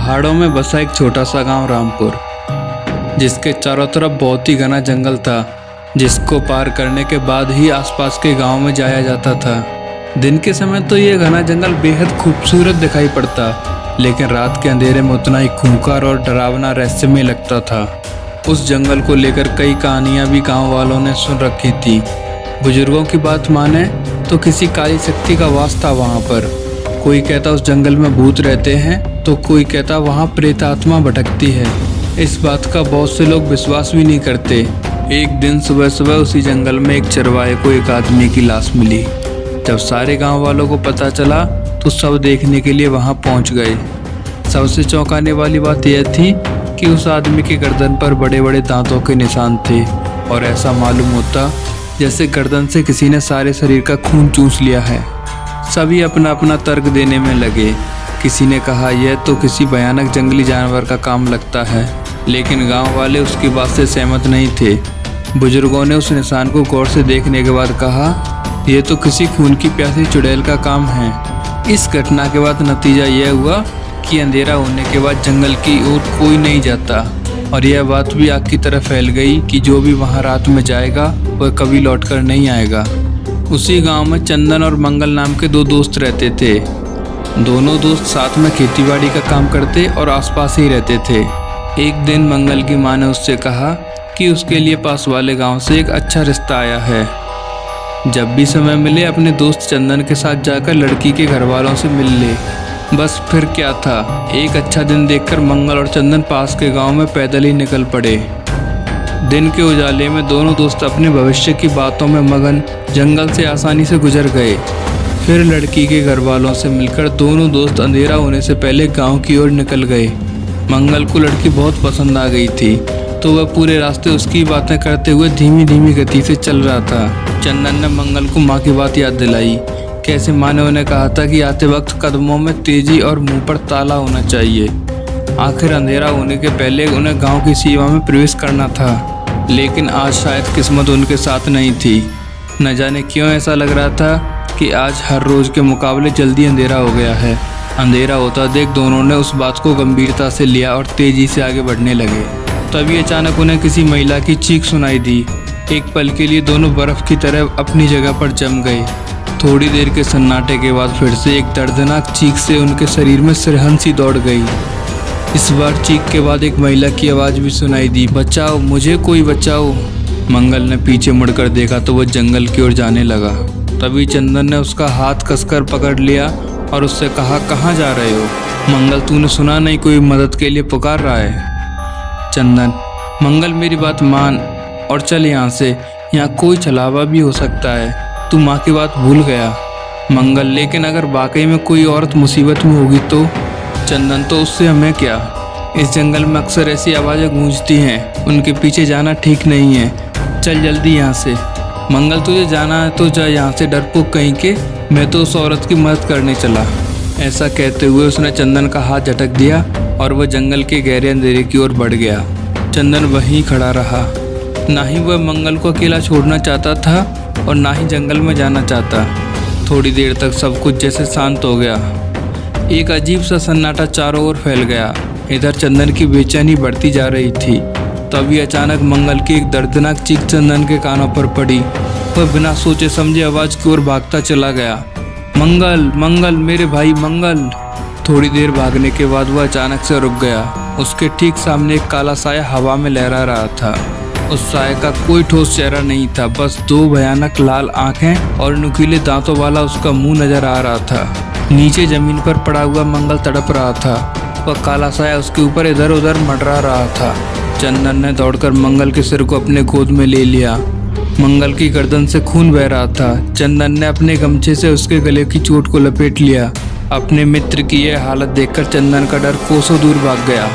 पहाड़ों में बसा एक छोटा सा गांव रामपुर, जिसके चारों तरफ बहुत ही घना जंगल था, जिसको पार करने के बाद ही आसपास के गांव में जाया जाता था। दिन के समय तो ये घना जंगल बेहद खूबसूरत दिखाई पड़ता, लेकिन रात के अंधेरे में उतना ही खूंखार और डरावना रहस्यमय लगता था। उस जंगल को लेकर कई कहानियां भी गांव वालों ने सुन रखी थी। बुजुर्गों की बात माने तो किसी काली शक्ति का वास था वहां पर। कोई कहता उस जंगल में भूत रहते हैं, तो कोई कहता वहां प्रेत आत्मा भटकती है। इस बात का बहुत से लोग विश्वास भी नहीं करते। एक दिन सुबह सुबह उसी जंगल में एक चरवाहे को एक आदमी की लाश मिली। जब सारे गांव वालों को पता चला तो सब देखने के लिए वहां पहुंच गए। सबसे चौंकाने वाली बात यह थी कि उस आदमी के गर्दन पर बड़े बड़े दांतों के निशान थे, और ऐसा मालूम होता जैसे गर्दन से किसी ने सारे शरीर का खून चूस लिया है। सभी अपना अपना तर्क देने में लगे। किसी ने कहा यह तो किसी भयानक जंगली जानवर का काम लगता है, लेकिन गांव वाले उसकी बात से सहमत नहीं थे। बुजुर्गों ने उस निशान को गौर से देखने के बाद कहा यह तो किसी खून की प्यासी चुड़ैल का काम है। इस घटना के बाद नतीजा यह हुआ कि अंधेरा होने के बाद जंगल की ओर कोई नहीं जाता, और यह बात भी आग की तरह फैल गई कि जो भी वहां रात में जाएगा वह कभी लौटकर नहीं आएगा। उसी गांव में चंदन और मंगल नाम के दो दोस्त रहते थे। दोनों दोस्त साथ में खेतीबाड़ी का काम करते और आसपास ही रहते थे। एक दिन मंगल की मां ने उससे कहा कि उसके लिए पास वाले गांव से एक अच्छा रिश्ता आया है। जब भी समय मिले अपने दोस्त चंदन के साथ जाकर लड़की के घर वालों से मिल ले। बस फिर क्या था, एक अच्छा दिन देखकर मंगल और चंदन पास के गांव में पैदल ही निकल पड़े। दिन के उजाले में दोनों दोस्त अपने भविष्य की बातों में मगन जंगल से आसानी से गुजर गए। फिर लड़की के घर वालों से मिलकर दोनों दोस्त अंधेरा होने से पहले गांव की ओर निकल गए। मंगल को लड़की बहुत पसंद आ गई थी, तो वह पूरे रास्ते उसकी बातें करते हुए धीमी धीमी गति से चल रहा था। चंदन ने मंगल को माँ की बात याद दिलाई। कैसे माँ ने उन्हें कहा था कि आते वक्त कदमों में तेजी और मुंह पर ताला होना चाहिए। आखिर अंधेरा होने के पहले उन्हें गांव की सीमा में प्रवेश करना था, लेकिन आज शायद किस्मत उनके साथ नहीं थी। न जाने क्यों ऐसा लग रहा था कि आज हर रोज के मुकाबले जल्दी अंधेरा हो गया है। अंधेरा होता देख दोनों ने उस बात को गंभीरता से लिया और तेजी से आगे बढ़ने लगे। तभी अचानक उन्हें किसी महिला की चीख सुनाई दी। एक पल के लिए दोनों बर्फ की तरह अपनी जगह पर जम गए। थोड़ी देर के सन्नाटे के बाद फिर से एक दर्दनाक चीख से उनके शरीर में सिरहन सी दौड़ गई। इस बार चीख के बाद एक महिला की आवाज़ भी सुनाई दी, बचाओ मुझे, कोई बचाओ। मंगल ने पीछे मुड़कर देखा तो वह जंगल की ओर जाने लगा। तभी चंदन ने उसका हाथ कसकर पकड़ लिया और उससे कहा कहाँ जा रहे हो? मंगल तूने सुना नहीं कोई मदद के लिए पुकार रहा है? चंदन, मंगल मेरी बात मान और चल यहाँ से, यहाँ कोई छलावा भी हो सकता है, तू माँ की बात भूल गया। मंगल, लेकिन अगर वाकई में कोई औरत मुसीबत में होगी तो? चंदन, तो उससे हमें क्या? इस जंगल में अक्सर ऐसी आवाज़ें गूंजती हैं, उनके पीछे जाना ठीक नहीं है, चल जल्दी यहाँ से। मंगल, तुझे जाना है तो जा यहाँ से, डरपोक कहीं के, मैं तो उस औरत की मदद करने चला। ऐसा कहते हुए उसने चंदन का हाथ झटक दिया और वह जंगल के गहरे अंधेरे की ओर बढ़ गया। चंदन वहीं खड़ा रहा। ना ही वह मंगल को अकेला छोड़ना चाहता था और ना ही जंगल में जाना चाहता। थोड़ी देर तक सब कुछ जैसे शांत हो गया। एक अजीब सा सन्नाटा चारों ओर फैल गया। इधर चंदन की बेचैनी बढ़ती जा रही थी। तभी अचानक मंगल की एक दर्दनाक चीख चंदन के कानों पर पड़ी। वह बिना सोचे समझे आवाज़ की ओर भागता चला गया। मंगल, मंगल, मेरे भाई मंगल। थोड़ी देर भागने के बाद वह अचानक से रुक गया। उसके ठीक सामने एक काला साया हवा में लहरा रहा था। उस साये का कोई ठोस चेहरा नहीं था, बस दो भयानक लाल आंखें और नुकीले दांतों वाला उसका मुंह नजर आ रहा था। नीचे जमीन पर पड़ा हुआ मंगल तड़प रहा था। वह काला साया उसके ऊपर इधर उधर मंडरा रहा था। चंदन ने दौड़कर मंगल के सिर को अपने गोद में ले लिया। मंगल की गर्दन से खून बह रहा था। चंदन ने अपने गमछे से उसके गले की चोट को लपेट लिया। अपने मित्र की यह हालत देखकर चंदन का डर कोसों दूर भाग गया।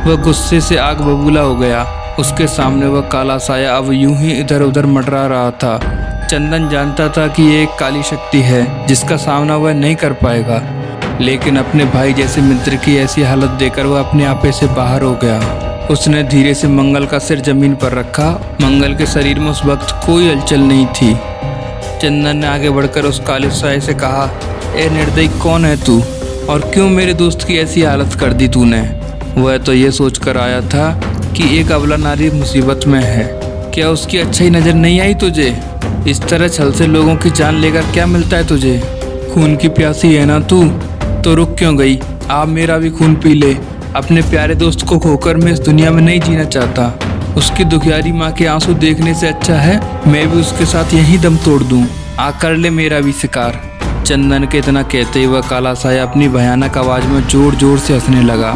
वह गुस्से से आग बबूला हो गया। उसके सामने वह काला साया अब यूं ही इधर उधर मंडरा रहा था। चंदन जानता था कि ये एक काली शक्ति है जिसका सामना वह नहीं कर पाएगा, लेकिन अपने भाई जैसे मित्र की ऐसी हालत देखकर वह अपने आपे से बाहर हो गया। उसने धीरे से मंगल का सिर जमीन पर रखा। मंगल के शरीर में उस वक्त कोई हलचल नहीं थी। चंदन ने आगे बढ़कर उस काले साये से कहा, ए निर्दयी, कौन है तू? और क्यों मेरे दोस्त की ऐसी हालत कर दी तूने? वह तो ये सोच कर आया था कि एक अबला नारी मुसीबत में है। क्या उसकी अच्छाई नज़र नहीं आई तुझे? इस तरह छल से लोगों की जान लेकर क्या मिलता है तुझे? खून की प्यासी है ना तू? तो रुक क्यों गई? आप मेरा भी खून पी ले। अपने प्यारे दोस्त को खोकर मैं इस दुनिया में नहीं जीना चाहता। उसकी दुखियारी माँ के आंसू देखने से अच्छा है मैं भी उसके साथ यहीं दम तोड़ दूं। आ कर ले मेरा भी शिकार। चंदन के इतना कहते ही वह काला साया अपनी भयानक आवाज में जोर जोर से हंसने लगा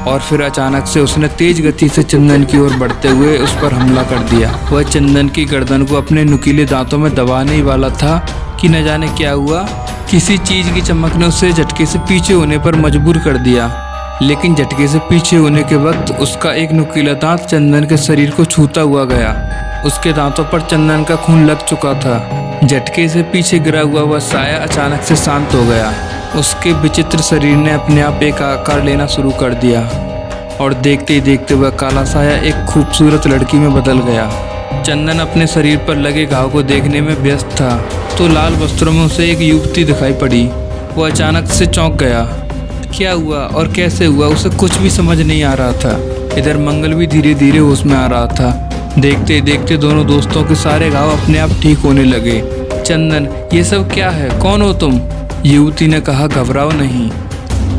और फिर अचानक से उसने तेज गति से चंदन की ओर बढ़ते हुए उस पर हमला कर दिया। वह चंदन की गर्दन को अपने नुकीले दांतों में दबाने ही वाला था कि न जाने क्या हुआ। किसी चीज की चमक ने उसे झटके से पीछे होने पर मजबूर कर दिया, लेकिन झटके से पीछे होने के वक्त उसका एक नुकीला दांत चंदन के शरीर को छूता हुआ गया। उसके दांतों पर चंदन का खून लग चुका था। झटके से पीछे गिरा हुआ वह साया अचानक से शांत हो गया। उसके विचित्र शरीर ने अपने आप एक आकार लेना शुरू कर दिया और देखते ही देखते वह काला साया एक खूबसूरत लड़की में बदल गया। चंदन अपने शरीर पर लगे घाव को देखने में व्यस्त था तो लाल वस्त्रों में उसे एक युवती दिखाई पड़ी। वो अचानक से चौंक गया। क्या हुआ और कैसे हुआ उसे कुछ भी समझ नहीं आ रहा था। इधर मंगल भी धीरे धीरे होश में आ रहा था। देखते देखते दोनों दोस्तों के सारे घाव अपने आप ठीक होने लगे। चंदन, ये सब क्या है? कौन हो तुम? युवती ने कहा, घबराओ नहीं,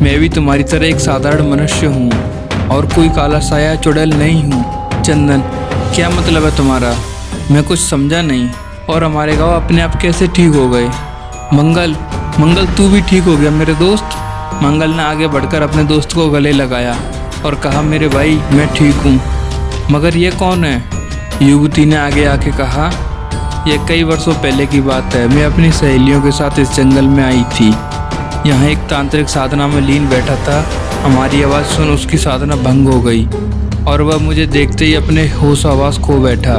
मैं भी तुम्हारी तरह एक साधारण मनुष्य हूँ और कोई काला साया चुड़ैल नहीं हूँ। चंदन, क्या मतलब है तुम्हारा? मैं कुछ समझा नहीं। और हमारे घाव अपने आप कैसे ठीक हो गए? मंगल तू भी ठीक हो गया मेरे दोस्त? मंगल ने आगे बढ़कर अपने दोस्त को गले लगाया और कहा, मेरे भाई मैं ठीक हूँ। मगर ये कौन है? युवती ने आगे आके कहा, यह कई वर्षों पहले की बात है। मैं अपनी सहेलियों के साथ इस जंगल में आई थी। यहाँ एक तांत्रिक साधना में लीन बैठा था। हमारी आवाज़ सुन उसकी साधना भंग हो गई और वह मुझे देखते ही अपने होश आवाज़ खो बैठा।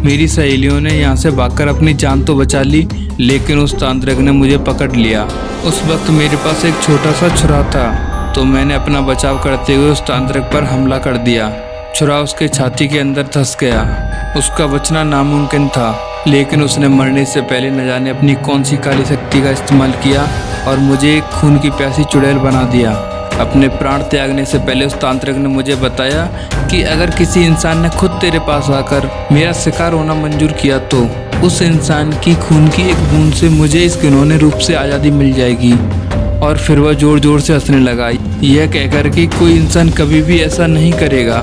मेरी सहेलियों ने यहाँ से भागकर अपनी जान तो बचा ली, लेकिन उस तांत्रिक ने मुझे पकड़ लिया। उस वक्त मेरे पास एक छोटा सा छुरा था तो मैंने अपना बचाव करते हुए उस तांत्रिक पर हमला कर दिया। छुरा उसके छाती के अंदर धंस गया। उसका बचना नामुमकिन था, लेकिन उसने मरने से पहले न जाने अपनी कौन सी काली शक्ति का इस्तेमाल किया और मुझे एक खून की प्यासी चुड़ैल बना दिया। अपने प्राण त्यागने से पहले उस तांत्रिक ने मुझे बताया कि अगर किसी इंसान ने खुद तेरे पास आकर मेरा शिकार होना मंजूर किया तो उस इंसान की खून की एक बूंद से मुझे इस घिनौने रूप से आज़ादी मिल जाएगी। और फिर वह जोर जोर से हंसने लगा, यह कहकर कि कोई इंसान कभी भी ऐसा नहीं करेगा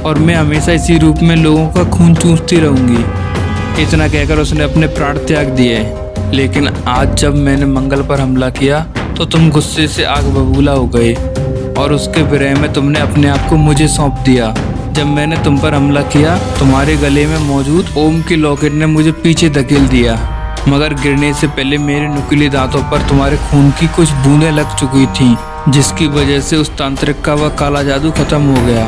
और मैं हमेशा इसी रूप में लोगों का खून चूसती रहूंगी। इतना कहकर उसने अपने प्राण त्याग दिए। लेकिन आज जब मैंने मंगल पर हमला किया तो तुम गुस्से से आग बबूला हो गए और उसके विरह में तुमने अपने आप को मुझे सौंप दिया। जब मैंने तुम पर हमला किया तुम्हारे गले में मौजूद ओम की लॉकेट ने मुझे पीछे धकेल दिया, मगर गिरने से पहले मेरे नुकीले दांतों पर तुम्हारे खून की कुछ बूंदें लग चुकी थीं, जिसकी वजह से उस तांत्रिक का वह काला जादू खत्म हो गया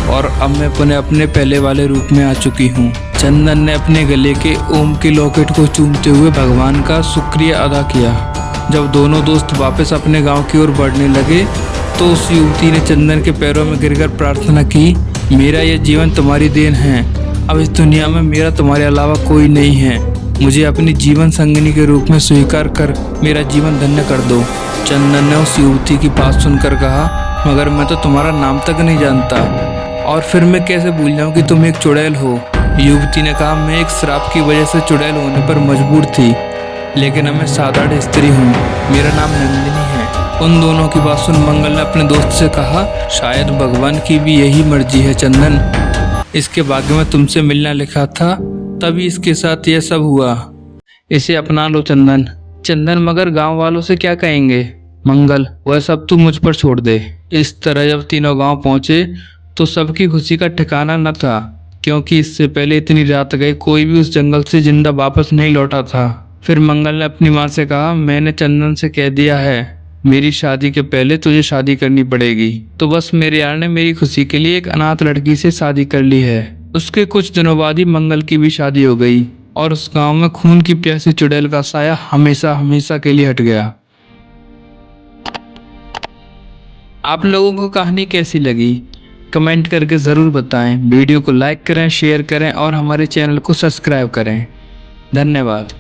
और अब मैं पुनः अपने पहले वाले रूप में आ चुकी हूँ। चंदन ने अपने गले के ओम की लॉकेट को चूमते हुए भगवान का शुक्रिया अदा किया। जब दोनों दोस्त वापस अपने गांव की ओर बढ़ने लगे तो उस युवती ने चंदन के पैरों में गिरकर प्रार्थना की, मेरा यह जीवन तुम्हारी देन है। अब इस दुनिया में मेरा तुम्हारे अलावा कोई नहीं है। मुझे अपनी जीवन संगिनी के रूप में स्वीकार कर मेरा जीवन धन्य कर दो। चंदन ने उस युवती की बात सुनकर कहा, मगर मैं तो तुम्हारा नाम तक नहीं जानता और फिर मैं कैसे भूल जाऊं कि तुम एक चुड़ैल हो। युवती ने कहा, मैं एक श्राप की वजह से चुड़ैल होने पर मजबूर थी, लेकिन अब मैं साधारण स्त्री हूँ। मेरा नाम नंदिनी है। उन दोनों की बात सुन मंगल ने अपने दोस्त से कहा, शायद भगवान की भी यही मर्जी है चंदन। इसके भाग्य में तुमसे मिलना लिखा था, तभी इसके साथ यह सब हुआ। इसे अपना लो चंदन। चंदन, मगर गांव वालों से क्या कहेंगे? मंगल, वह सब तू मुझ पर छोड़ दे। इस तरह जब तीनों गांव पहुंचे तो सबकी खुशी का ठिकाना न था, क्योंकि इससे पहले इतनी रात गए कोई भी उस जंगल से जिंदा वापस नहीं लौटा था। फिर मंगल ने अपनी माँ से कहा, मैंने चंदन से कह दिया है मेरी शादी के पहले तुझे शादी करनी पड़ेगी, तो बस मेरे यार ने मेरी खुशी के लिए एक अनाथ लड़की से शादी कर ली है। उसके कुछ दिनों बाद ही मंगल की भी शादी हो गई और उस गांव में खून की प्यासी चुड़ैल का साया हमेशा हमेशा के लिए हट गया। आप लोगों को कहानी कैसी लगी कमेंट करके ज़रूर बताएं। वीडियो को लाइक करें, शेयर करें और हमारे चैनल को सब्सक्राइब करें। धन्यवाद।